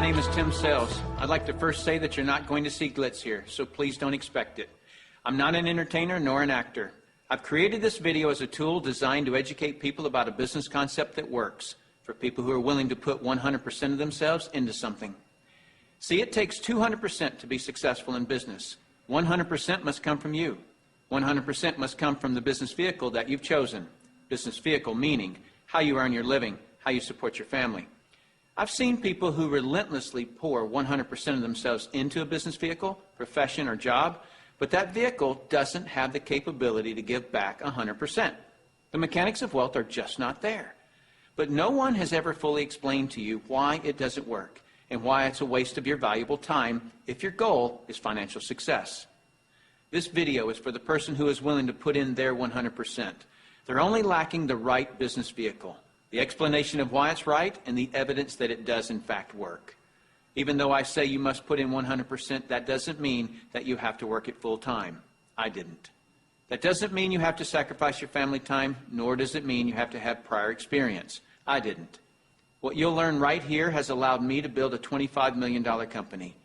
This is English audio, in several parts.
name is Tim Sells. I'd like to first say that you're not going to see glitz here, so please don't expect it. I'm not an entertainer nor an actor. I've created this video as a tool designed to educate people about a business concept that works, for people who are willing to put 100% of themselves into something. See, it takes 200% to be successful in business. 100% must come from you. 100% must come from the business vehicle that you've chosen. Business vehicle meaning how you earn your living, how you support your family. I've seen people who relentlessly pour 100% of themselves into a business vehicle, profession, or job, but that vehicle doesn't have the capability to give back 100%. The mechanics of wealth are just not there. But no one has ever fully explained to you why it doesn't work and why it's a waste of your valuable time if your goal is financial success. This video is for the person who is willing to put in their 100%. They're only lacking the right business vehicle, the explanation of why it's right, and the evidence that it does in fact work. Even though I say you must put in 100%, that doesn't mean that you have to work it full time. I didn't. That doesn't mean you have to sacrifice your family time, nor does it mean you have to have prior experience. I didn't. What you'll learn right here has allowed me to build a $25 million company.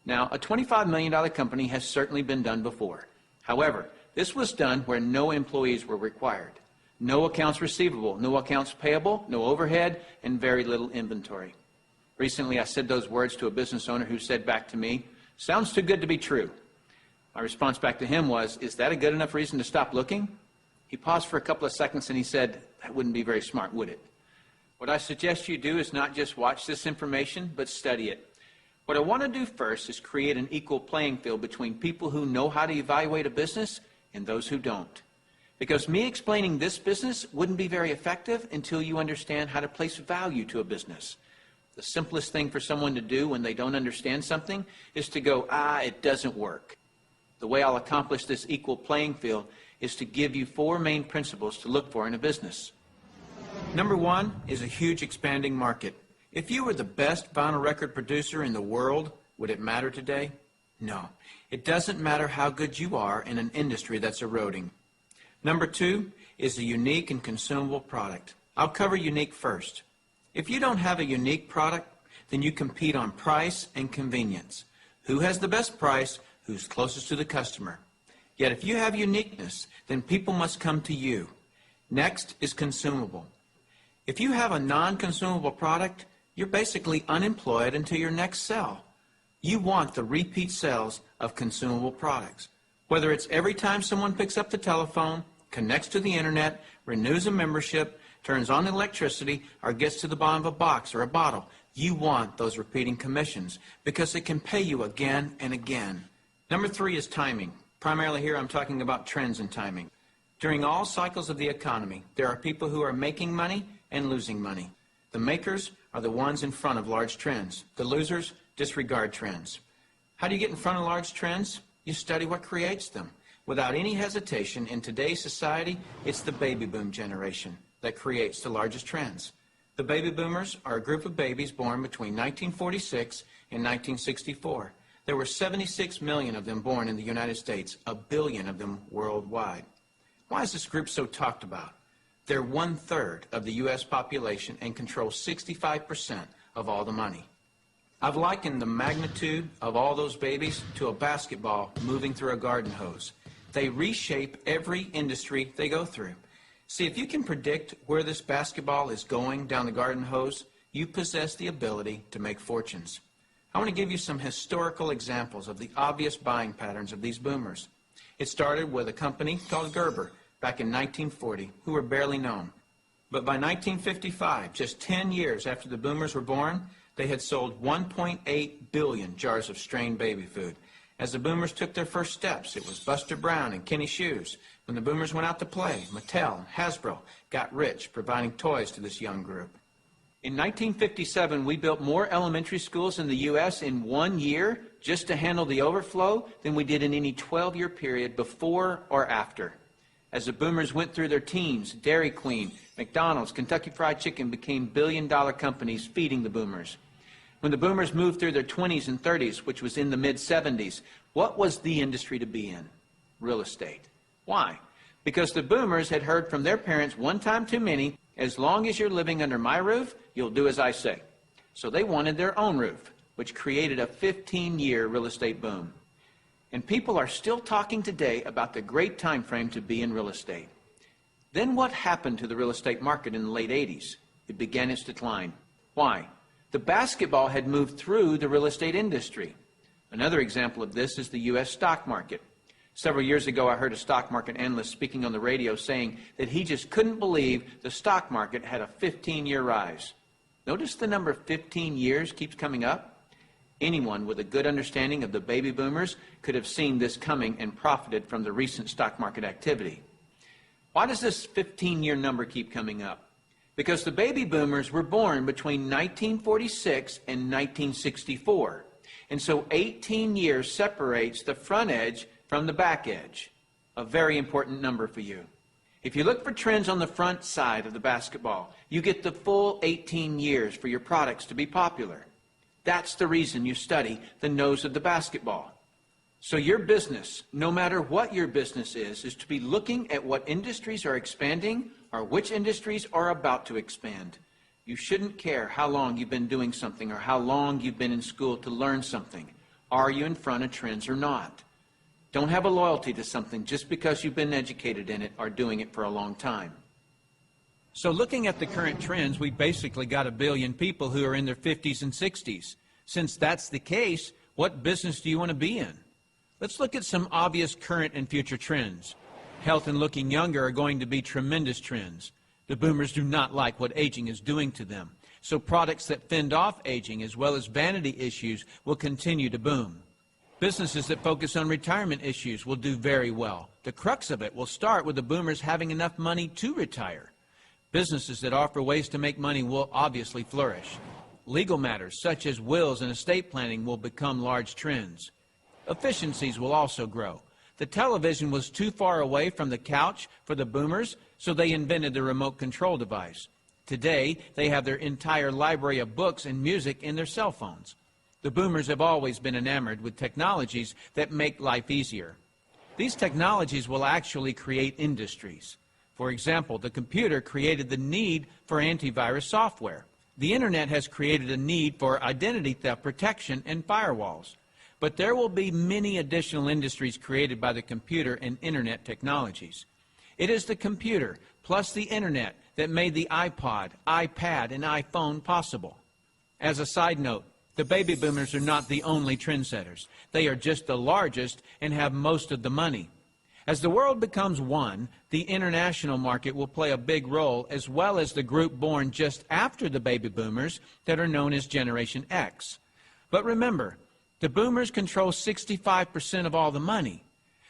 Now, a $25 million company has certainly been done before. However, this was done where no employees were required. No accounts receivable, no accounts payable, no overhead, and very little inventory. Recently, I said those words to a business owner who said back to me, "Sounds too good to be true." My response back to him was, "Is that a good enough reason to stop looking?" He paused for a couple of seconds and he said, "That wouldn't be very smart, would it?" What I suggest you do is not just watch this information, but study it. What I want to do first is create an equal playing field between people who know how to evaluate a business and those who don't. Because me explaining this business wouldn't be very effective until you understand how to place value to a business. The simplest thing for someone to do when they don't understand something is to go, it doesn't work. The way I'll accomplish this equal playing field is to give you 4 main principles to look for in a business. Number 1 is a huge expanding market. If you were the best vinyl record producer in the world, would it matter today? No. It doesn't matter how good you are in an industry that's eroding. Number 2 is a unique and consumable product. I'll cover unique first. If you don't have a unique product, then you compete on price and convenience. Who has the best price? Who's closest to the customer? Yet if you have uniqueness, then people must come to you. Next is consumable. If you have a non-consumable product, you're basically unemployed until your next sell. You want the repeat sales of consumable products. Whether it's every time someone picks up the telephone, connects to the internet, renews a membership, turns on electricity, or gets to the bottom of a box or a bottle, you want those repeating commissions because it can pay you again and again. Number 3 is timing. Primarily here I'm talking about trends in timing. During all cycles of the economy, there are people who are making money and losing money. The makers are the ones in front of large trends. The losers disregard trends. How do you get in front of large trends? You study what creates them. Without any hesitation, in today's society, it's the baby boom generation that creates the largest trends. The baby boomers are a group of babies born between 1946 and 1964. There were 76 million of them born in the United States, 1 billion of them worldwide. Why is this group so talked about? They're 1/3 of the U.S. population and control 65% of all the money. I've likened the magnitude of all those babies to a basketball moving through a garden hose. They reshape every industry they go through. See, if you can predict where this basketball is going down the garden hose, you possess the ability to make fortunes. I want to give you some historical examples of the obvious buying patterns of these boomers. It started with a company called Gerber back in 1940, who were barely known. But by 1955, just 10 years after the boomers were born, they had sold 1.8 billion jars of strained baby food. As the boomers took their first steps, it was Buster Brown and Kenny Shoes. When the boomers went out to play, Mattel and Hasbro got rich, providing toys to this young group. In 1957, we built more elementary schools in the U.S. in 1 year just to handle the overflow than we did in any 12-year period before or after. As the boomers went through their teens, Dairy Queen, McDonald's, Kentucky Fried Chicken became billion-dollar companies feeding the boomers. When the boomers moved through their 20s and 30s, which was in the mid-70s, what was the industry to be in? Real estate. Why? Because the boomers had heard from their parents one time too many, as long as you're living under my roof, you'll do as I say. So they wanted their own roof. which created a 15-year real estate boom. And people are still talking today about the great time frame to be in real estate. Then what happened to the real estate market in the late 80s? It began its decline. Why? The basketball had moved through the real estate industry. Another example of this is the U.S. stock market. Several years ago, I heard a stock market analyst speaking on the radio saying that he just couldn't believe the stock market had a 15-year rise. Notice the number 15 years keeps coming up. Anyone with a good understanding of the baby boomers could have seen this coming and profited from the recent stock market activity. Why does this 15-year number keep coming up? Because the baby boomers were born between 1946 and 1964. And so 18 years separates the front edge from the back edge. A very important number for you. If you look for trends on the front side of the basketball, you get the full 18 years for your products to be popular. That's the reason you study the nose of the basketball. So your business, no matter what your business is to be looking at what industries are expanding or which industries are about to expand. You shouldn't care how long you've been doing something or how long you've been in school to learn something. Are you in front of trends or not? Don't have a loyalty to something just because you've been educated in it or doing it for a long time. So looking at the current trends, we basically got 1 billion people who are in their 50s and 60s. Since that's the case, what business do you want to be in? Let's look at some obvious current and future trends. Health and looking younger are going to be tremendous trends. The boomers do not like what aging is doing to them. So products that fend off aging as well as vanity issues will continue to boom. Businesses that focus on retirement issues will do very well. The crux of it will start with the boomers having enough money to retire. Businesses that offer ways to make money will obviously flourish. Legal matters such as wills and estate planning will become large trends. Efficiencies will also grow. The television was too far away from the couch for the boomers, so they invented the remote control device. Today, they have their entire library of books and music in their cell phones. The boomers have always been enamored with technologies that make life easier. These technologies will actually create industries. For example, the computer created the need for antivirus software. The internet has created a need for identity theft protection and firewalls. But there will be many additional industries created by the computer and internet technologies. It is the computer plus the internet that made the iPod, iPad, and iPhone possible. As a side note, the baby boomers are not the only trendsetters. They are just the largest and have most of the money. As the world becomes one, the international market will play a big role, as well as the group born just after the baby boomers that are known as Generation X. But remember, the boomers control 65% of all the money.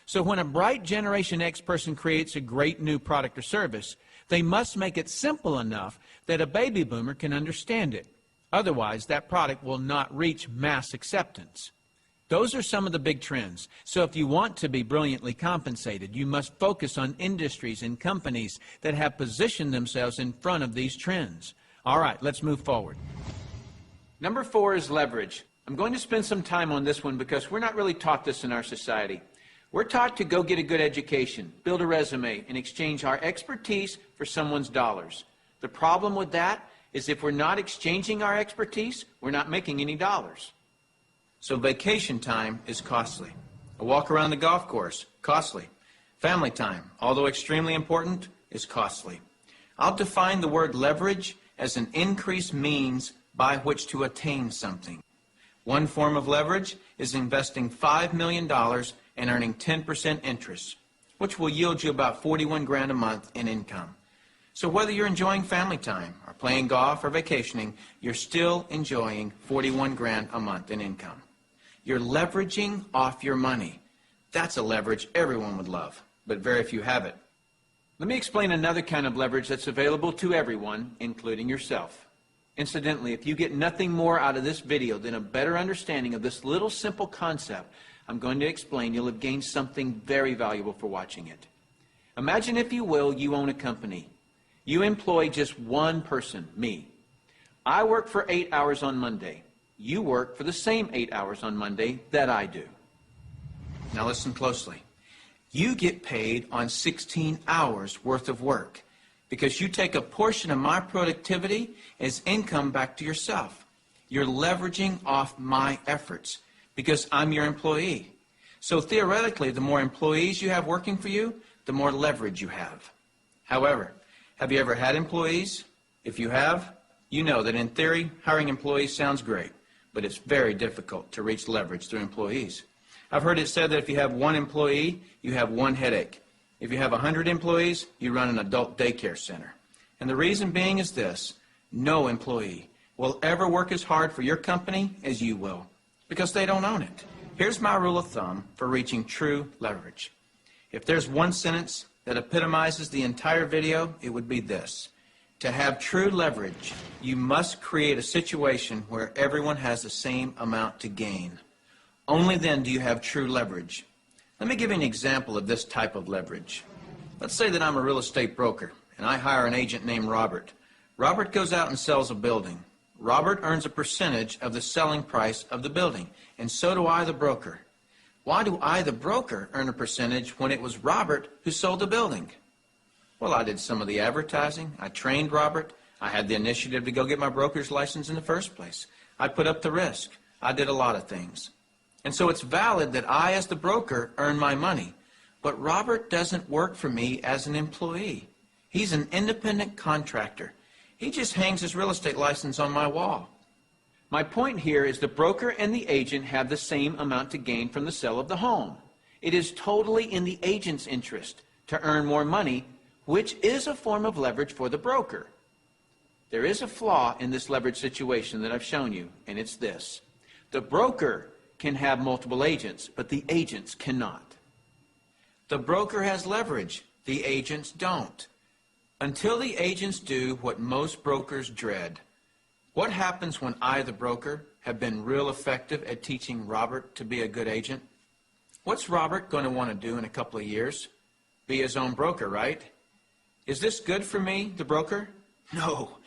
So when a bright Generation X person creates a great new product or service, they must make it simple enough that a baby boomer can understand it. Otherwise, that product will not reach mass acceptance. Those are some of the big trends. So if you want to be brilliantly compensated, you must focus on industries and companies that have positioned themselves in front of these trends. All right, let's move forward. Number 4 is leverage. I'm going to spend some time on this one because we're not really taught this in our society. We're taught to go get a good education, build a resume, and exchange our expertise for someone's dollars. The problem with that is if we're not exchanging our expertise, we're not making any dollars. So vacation time is costly. A walk around the golf course, costly. Family time, although extremely important, is costly. I'll define the word leverage as an increased means by which to attain something. One form of leverage is investing $5 million and earning 10% interest, which will yield you about 41 grand a month in income. So whether you're enjoying family time or playing golf or vacationing, you're still enjoying 41 grand a month in income. You're leveraging off your money. That's a leverage everyone would love, but very few have it. Let me explain another kind of leverage that's available to everyone, including yourself. Incidentally, if you get nothing more out of this video than a better understanding of this little simple concept I'm going to explain, you'll have gained something very valuable for watching it. Imagine, if you will, you own a company. You employ just one person, me. I work for 8 hours on Monday. You work for the same 8 hours on Monday that I do. Now listen closely. You get paid on 16 hours worth of work because you take a portion of my productivity as income back to yourself. You're leveraging off my efforts because I'm your employee. So theoretically, the more employees you have working for you, the more leverage you have. However, have you ever had employees? If you have, you know that in theory, hiring employees sounds great, but it's very difficult to reach leverage through employees. I've heard it said that if you have one employee, you have one headache. If you have 100 employees, you run an adult daycare center. And the reason being is this: no employee will ever work as hard for your company as you will, because they don't own it. Here's my rule of thumb for reaching true leverage. If there's one sentence that epitomizes the entire video, it would be this: to have true leverage, you must create a situation where everyone has the same amount to gain. Only then do you have true leverage. Let me give you an example of this type of leverage. Let's say that I'm a real estate broker, and I hire an agent named Robert. Robert goes out and sells a building. Robert earns a percentage of the selling price of the building, and so do I, the broker. Why do I, the broker, earn a percentage when it was Robert who sold the building? Well, I did some of the advertising. I trained Robert. I had the initiative to go get my broker's license in the first place. I put up the risk. I did a lot of things. And so it's valid that I, as the broker, earn my money. But Robert doesn't work for me as an employee. He's an independent contractor. He just hangs his real estate license on my wall. My point here is the broker and the agent have the same amount to gain from the sale of the home. It is totally in the agent's interest to earn more money, which is a form of leverage for the broker. There is a flaw in this leverage situation that I've shown you, and it's this: the broker can have multiple agents, but the agents cannot. The broker has leverage, the agents don't. Until the agents do what most brokers dread. What happens when I, the broker, have been real effective at teaching Robert to be a good agent? What's Robert going to want to do in a couple of years? Be his own broker, right? Is this good for me, the broker? No,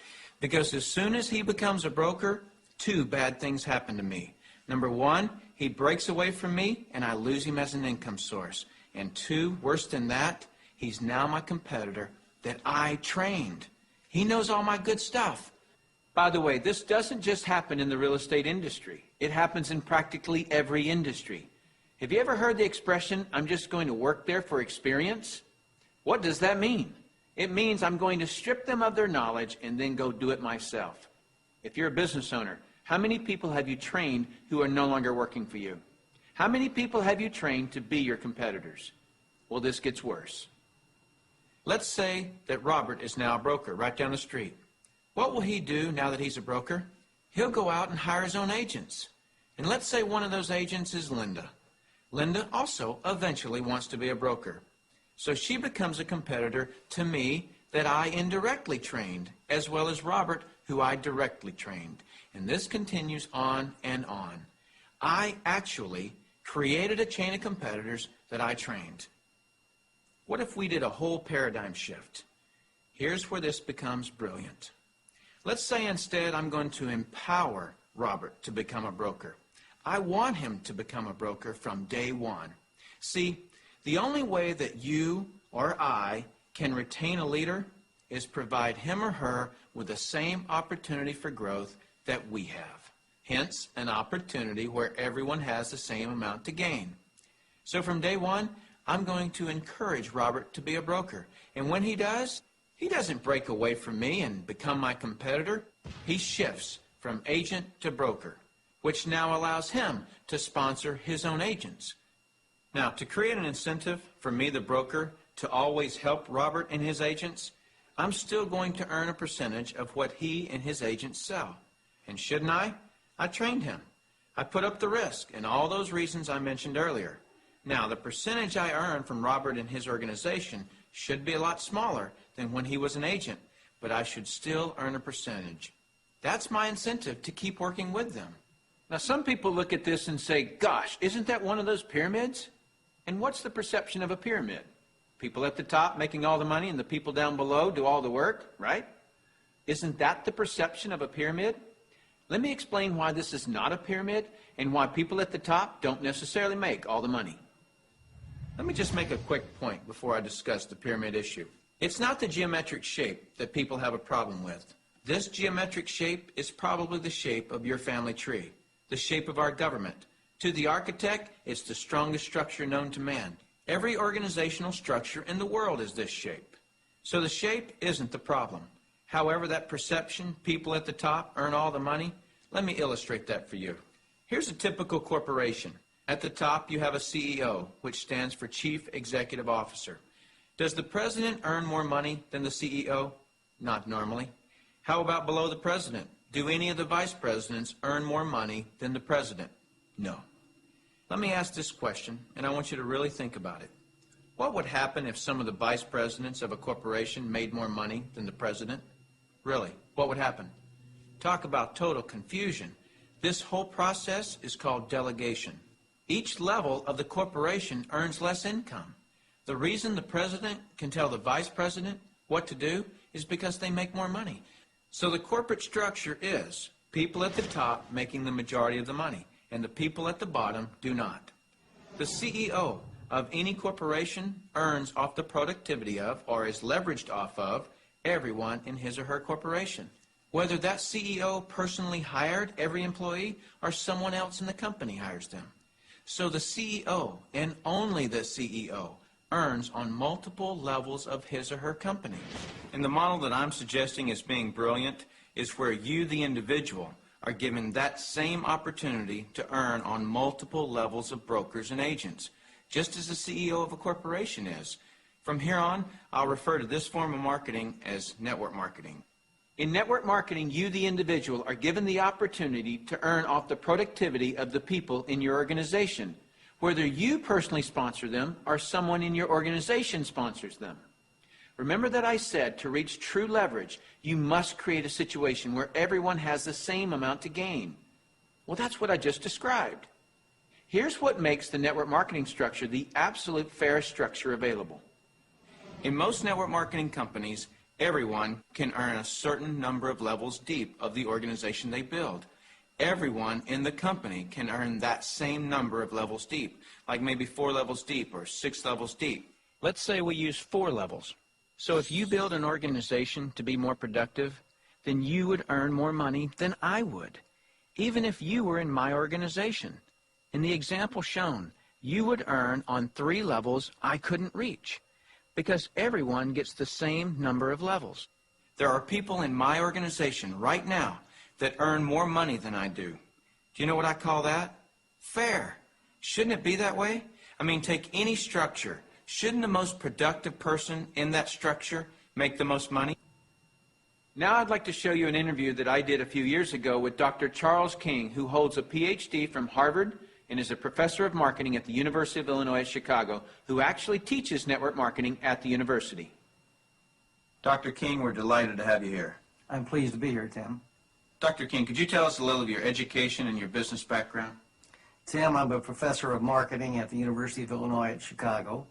because as soon as he becomes a broker, two bad things happen to me. Number one, he breaks away from me and I lose him as an income source. And two, worse than that, he's now my competitor that I trained. He knows all my good stuff. By the way, this doesn't just happen in the real estate industry. It happens in practically every industry. Have you ever heard the expression, "I'm just going to work there for experience"? What does that mean? It means I'm going to strip them of their knowledge and then go do it myself. If you're a business owner, how many people have you trained who are no longer working for you? How many people have you trained to be your competitors? Well, this gets worse. Let's say that Robert is now a broker right down the street. What will he do now that he's a broker? He'll go out and hire his own agents. And let's say one of those agents is Linda. Linda also eventually wants to be a broker. So she becomes a competitor to me that I indirectly trained, as well as Robert, who I directly trained. And this continues on and on. I actually created a chain of competitors that I trained. What if we did a whole paradigm shift? Here's where this becomes brilliant. Let's say instead I'm going to empower Robert to become a broker. I want him to become a broker from day one. See, the only way that you or I can retain a leader is provide him or her with the same opportunity for growth that we have. Hence, an opportunity where everyone has the same amount to gain. So from day one, I'm going to encourage Robert to be a broker. And when he does, he doesn't break away from me and become my competitor. He shifts from agent to broker, which now allows him to sponsor his own agents. Now, to create an incentive for me, the broker, to always help Robert and his agents, I'm still going to earn a percentage of what he and his agents sell. And shouldn't I? I trained him. I put up the risk and all those reasons I mentioned earlier. Now, the percentage I earn from Robert and his organization should be a lot smaller than when he was an agent, but I should still earn a percentage. That's my incentive to keep working with them. Now, some people look at this and say, gosh, isn't that one of those pyramids? And what's the perception of a pyramid? People at the top making all the money and the people down below do all the work, right? Isn't that the perception of a pyramid? Let me explain why this is not a pyramid and why people at the top don't necessarily make all the money. Let me just make a quick point before I discuss the pyramid issue. It's not the geometric shape that people have a problem with. This geometric shape is probably the shape of your family tree, the shape of our government. To the architect, it's the strongest structure known to man. Every organizational structure in the world is this shape. So the shape isn't the problem. However, that perception, people at the top earn all the money, let me illustrate that for you. Here's a typical corporation. At the top, you have a CEO, which stands for Chief Executive Officer. Does the president earn more money than the CEO? Not normally. How about below the president? Do any of the vice presidents earn more money than the president? No. Let me ask this question, and I want you to really think about it. What would happen if some of the vice presidents of a corporation made more money than the president? Really, what would happen? Talk about total confusion. This whole process is called delegation. Each level of the corporation earns less income. The reason the president can tell the vice president what to do is because they make more money. So the corporate structure is people at the top making the majority of the money, and the people at the bottom do not. The CEO of any corporation earns off the productivity of, or is leveraged off of, everyone in his or her corporation. Whether that CEO personally hired every employee or someone else in the company hires them. So the CEO, and only the CEO, earns on multiple levels of his or her company. And the model that I'm suggesting as being brilliant is where you, the individual, are given that same opportunity to earn on multiple levels of brokers and agents, just as the CEO of a corporation is. From here on, I'll refer to this form of marketing as network marketing. In network marketing, you, the individual, are given the opportunity to earn off the productivity of the people in your organization, whether you personally sponsor them or someone in your organization sponsors them. Remember that I said to reach true leverage, you must create a situation where everyone has the same amount to gain. Well, that's what I just described. Here's what makes the network marketing structure the absolute fairest structure available. In most network marketing companies, everyone can earn a certain number of levels deep of the organization they build. Everyone in the company can earn that same number of levels deep, like maybe 4 levels deep or 6 levels deep. Let's say we use 4 levels. So if you build an organization to be more productive, then you would earn more money than I would, even if you were in my organization. In the example shown, you would earn on 3 levels I couldn't reach, because everyone gets the same number of levels. There are people in my organization right now that earn more money than I do. Do you know what I call that? Fair. Shouldn't it be that way? I mean, take any structure. Shouldn't the most productive person in that structure make the most money? Now I'd like to show you an interview that I did a few years ago with Dr. Charles King, who holds a PhD from Harvard and is a professor of marketing at the University of Illinois at Chicago, who actually teaches network marketing at the university. Dr. King, we're delighted to have you here. I'm pleased to be here, Tim. Dr. King, could you tell us a little of your education and your business background? Tim, I'm a professor of marketing at the University of Illinois at Chicago.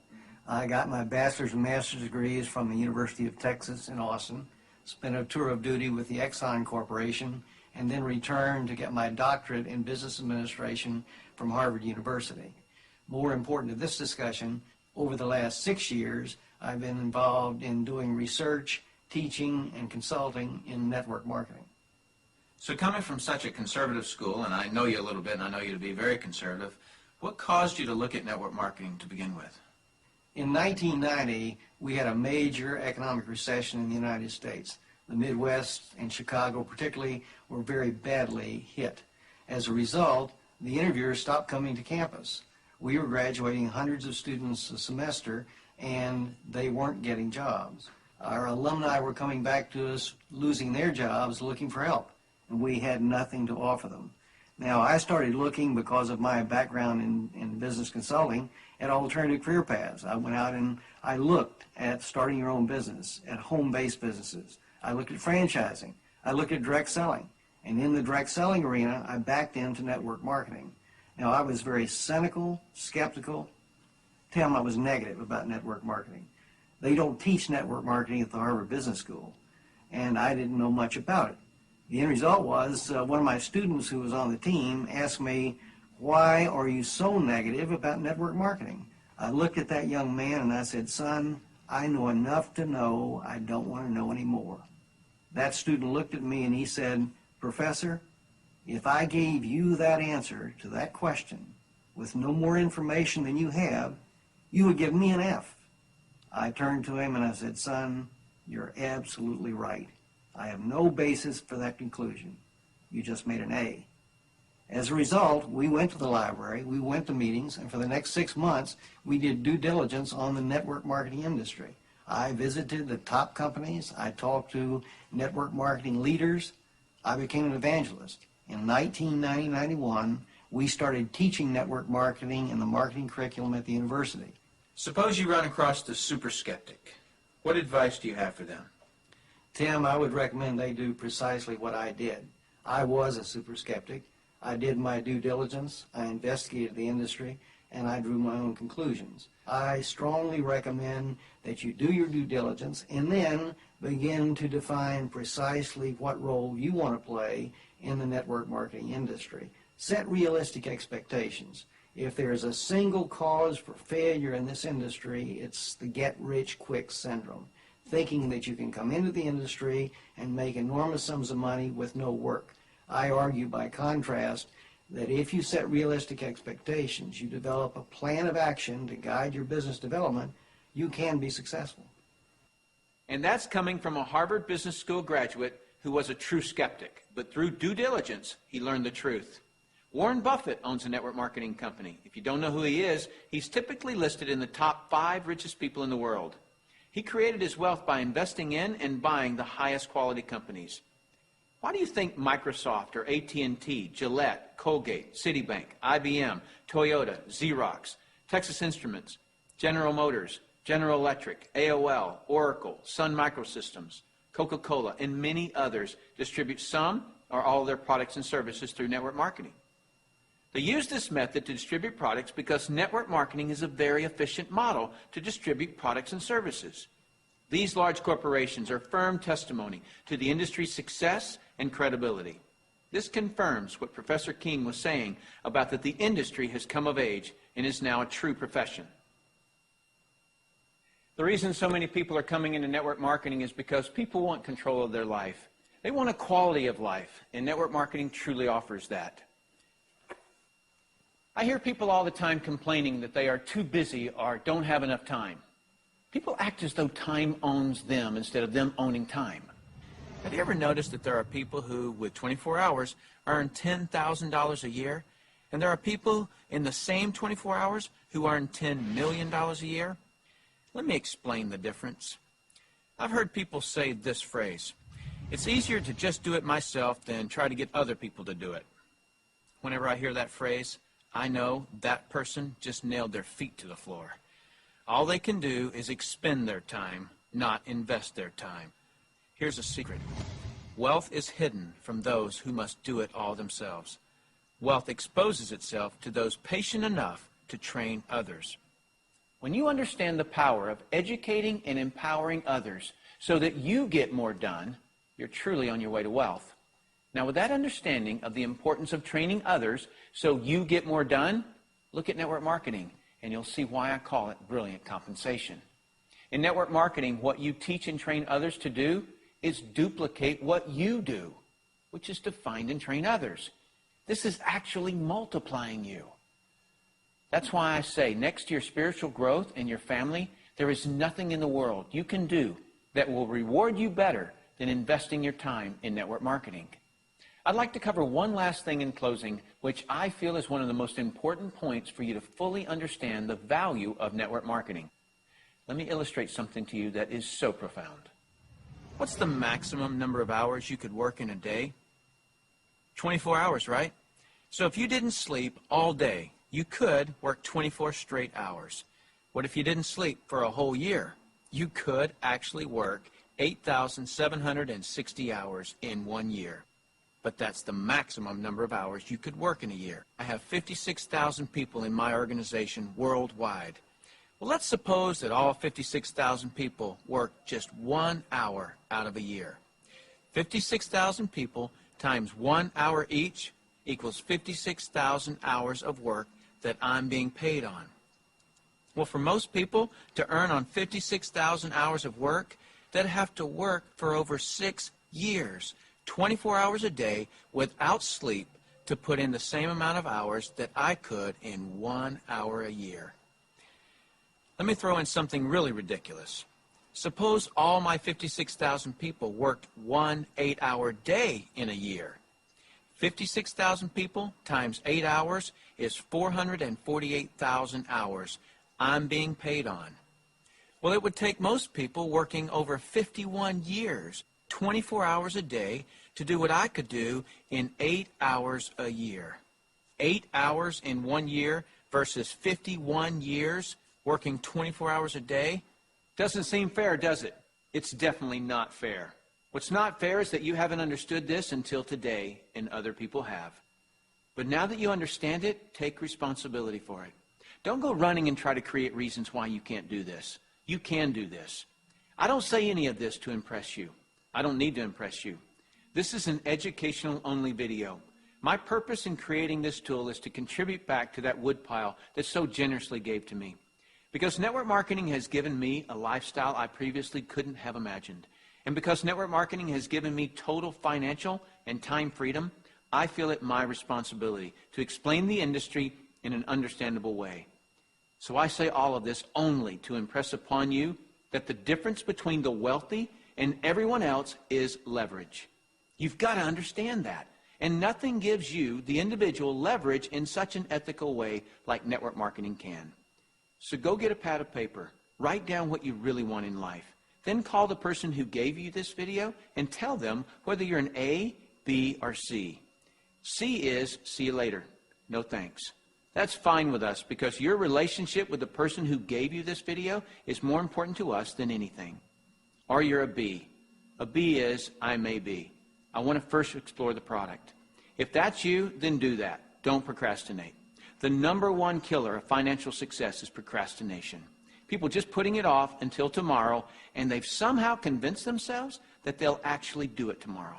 I got my bachelor's and master's degrees from the University of Texas in Austin, spent a tour of duty with the Exxon Corporation, and then returned to get my doctorate in business administration from Harvard University. More important to this discussion, over the last 6 years, I've been involved in doing research, teaching, and consulting in network marketing. So coming from such a conservative school, and I know you a little bit, and I know you to be very conservative, what caused you to look at network marketing to begin with? In 1990, we had a major economic recession in the United States. The Midwest and Chicago particularly were very badly hit. As a result, the interviewers stopped coming to campus. We were graduating hundreds of students a semester, and they weren't getting jobs. Our alumni were coming back to us, losing their jobs, looking for help, and we had nothing to offer them. Now, I started looking, because of my background in business consulting, at alternative career paths. I went out and I looked at starting your own business, at home-based businesses. I looked at franchising. I looked at direct selling. And in the direct selling arena, I backed into network marketing. Now, I was very cynical, skeptical. Tim, I was negative about network marketing. They don't teach network marketing at the Harvard Business School, and I didn't know much about it. The end result was one of my students who was on the team asked me, "Why are you so negative about network marketing?" I looked at that young man and I said, "Son, I know enough to know I don't want to know any more." That student looked at me and he said, "Professor, if I gave you that answer to that question with no more information than you have, you would give me an F." I turned to him and I said, "Son, you're absolutely right. I have no basis for that conclusion. You just made an A." As a result, we went to the library, we went to meetings, and for the next 6 months, we did due diligence on the network marketing industry. I visited the top companies, I talked to network marketing leaders, I became an evangelist. In 1990-91, we started teaching network marketing in the marketing curriculum at the university. Suppose you run across the super skeptic. What advice do you have for them? Tim, I would recommend they do precisely what I did. I was a super skeptic. I did my due diligence, I investigated the industry, and I drew my own conclusions. I strongly recommend that you do your due diligence and then begin to define precisely what role you want to play in the network marketing industry. Set realistic expectations. If there is a single cause for failure in this industry, it's the get-rich-quick syndrome, thinking that you can come into the industry and make enormous sums of money with no work. I argue, by contrast, that if you set realistic expectations, you develop a plan of action to guide your business development, you can be successful. And that's coming from a Harvard Business School graduate who was a true skeptic, but through due diligence, he learned the truth. Warren Buffett owns a network marketing company. If you don't know who he is, he's typically listed in the top 5 richest people in the world. He created his wealth by investing in and buying the highest quality companies. Why do you think Microsoft or AT&T, Gillette, Colgate, Citibank, IBM, Toyota, Xerox, Texas Instruments, General Motors, General Electric, AOL, Oracle, Sun Microsystems, Coca-Cola, and many others distribute some or all of their products and services through network marketing? They use this method to distribute products because network marketing is a very efficient model to distribute products and services. These large corporations are firm testimony to the industry's success and credibility. This confirms what Professor King was saying about that the industry has come of age and is now a true profession. The reason so many people are coming into network marketing is because people want control of their life. They want a quality of life, and network marketing truly offers that. I hear people all the time complaining that they are too busy or don't have enough time. People act as though time owns them instead of them owning time. Have you ever noticed that there are people who, with 24 hours, earn $10,000 a year, and there are people in the same 24 hours who earn $10 million a year? Let me explain the difference. I've heard people say this phrase, "It's easier to just do it myself than try to get other people to do it." Whenever I hear that phrase, I know that person just nailed their feet to the floor. All they can do is expend their time, not invest their time. Here's a secret. Wealth is hidden from those who must do it all themselves. Wealth exposes itself to those patient enough to train others. When you understand the power of educating and empowering others so that you get more done, you're truly on your way to wealth. Now, with that understanding of the importance of training others so you get more done, look at network marketing, and you'll see why I call it brilliant compensation. In network marketing, what you teach and train others to do is duplicate what you do, which is to find and train others. This is actually multiplying you. That's why I say, next to your spiritual growth and your family, there is nothing in the world you can do that will reward you better than investing your time in network marketing. I'd like to cover one last thing in closing, which I feel is one of the most important points for you to fully understand the value of network marketing. Let me illustrate something to you that is so profound. What's the maximum number of hours you could work in a day? 24 hours, right? So if you didn't sleep all day, you could work 24 straight hours. What if you didn't sleep for a whole year? You could actually work 8,760 hours in 1 year. But that's the maximum number of hours you could work in a year. I have 56,000 people in my organization worldwide. Well, let's suppose that all 56,000 people work just 1 hour out of a year. 56,000 people times 1 hour each equals 56,000 hours of work that I'm being paid on. Well, for most people to earn on 56,000 hours of work, they'd have to work for over 6 years, 24 hours a day without sleep to put in the same amount of hours that I could in 1 hour a year. Let me throw in something really ridiculous. Suppose all my 56,000 people worked 1 8-hour day in a year. 56,000 people times 8 hours is 448,000 hours I'm being paid on. Well, it would take most people working over 51 years, 24 hours a day, to do what I could do in 8 hours a year. 8 hours in 1 year versus 51 years working 24 hours a day? Doesn't seem fair, does it? It's definitely not fair. What's not fair is that you haven't understood this until today, and other people have. But now that you understand it, take responsibility for it. Don't go running and try to create reasons why you can't do this. You can do this. I don't say any of this to impress you. I don't need to impress you. This is an educational-only video. My purpose in creating this tool is to contribute back to that woodpile that so generously gave to me. Because network marketing has given me a lifestyle I previously couldn't have imagined. And because network marketing has given me total financial and time freedom, I feel it my responsibility to explain the industry in an understandable way. So I say all of this only to impress upon you that the difference between the wealthy and everyone else is leverage. You've got to understand that. And nothing gives you, the individual, leverage in such an ethical way like network marketing can. So go get a pad of paper. Write down what you really want in life. Then call the person who gave you this video and tell them whether you're an A, B, or C. C is, see you later. No thanks. That's fine with us because your relationship with the person who gave you this video is more important to us than anything. Or you're a B. A B is, I may be. I want to first explore the product. If that's you, then do that. Don't procrastinate. The #1 killer of financial success is procrastination. People just putting it off until tomorrow, and they've somehow convinced themselves that they'll actually do it tomorrow.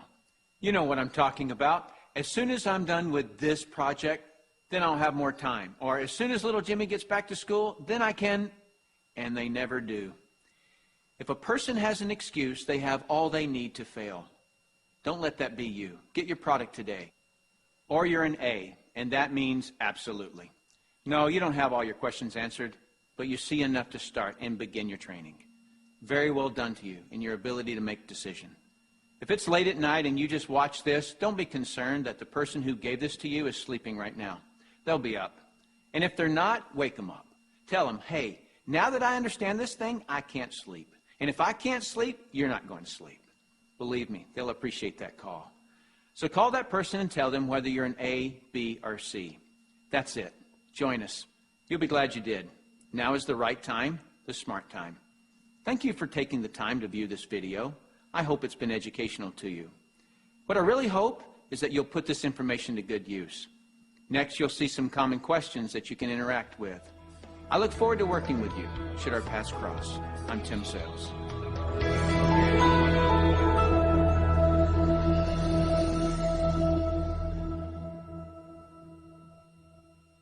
You know what I'm talking about. As soon as I'm done with this project, then I'll have more time. Or as soon as little Jimmy gets back to school, then I can, and they never do. If a person has an excuse, they have all they need to fail. Don't let that be you. Get your product today. Or you're an A, and that means absolutely. No, you don't have all your questions answered, but you see enough to start and begin your training. Very well done to you in your ability to make a decision. If it's late at night and you just watch this, don't be concerned that the person who gave this to you is sleeping right now. They'll be up. And if they're not, wake them up. Tell them, hey, now that I understand this thing, I can't sleep. And if I can't sleep, you're not going to sleep. Believe me, they'll appreciate that call. So call that person and tell them whether you're an A, B, or C. That's it. Join us. You'll be glad you did. Now is the right time, the smart time. Thank you for taking the time to view this video. I hope it's been educational to you. What I really hope is that you'll put this information to good use. Next, you'll see some common questions that you can interact with. I look forward to working with you, should our paths cross. I'm Tim Sales.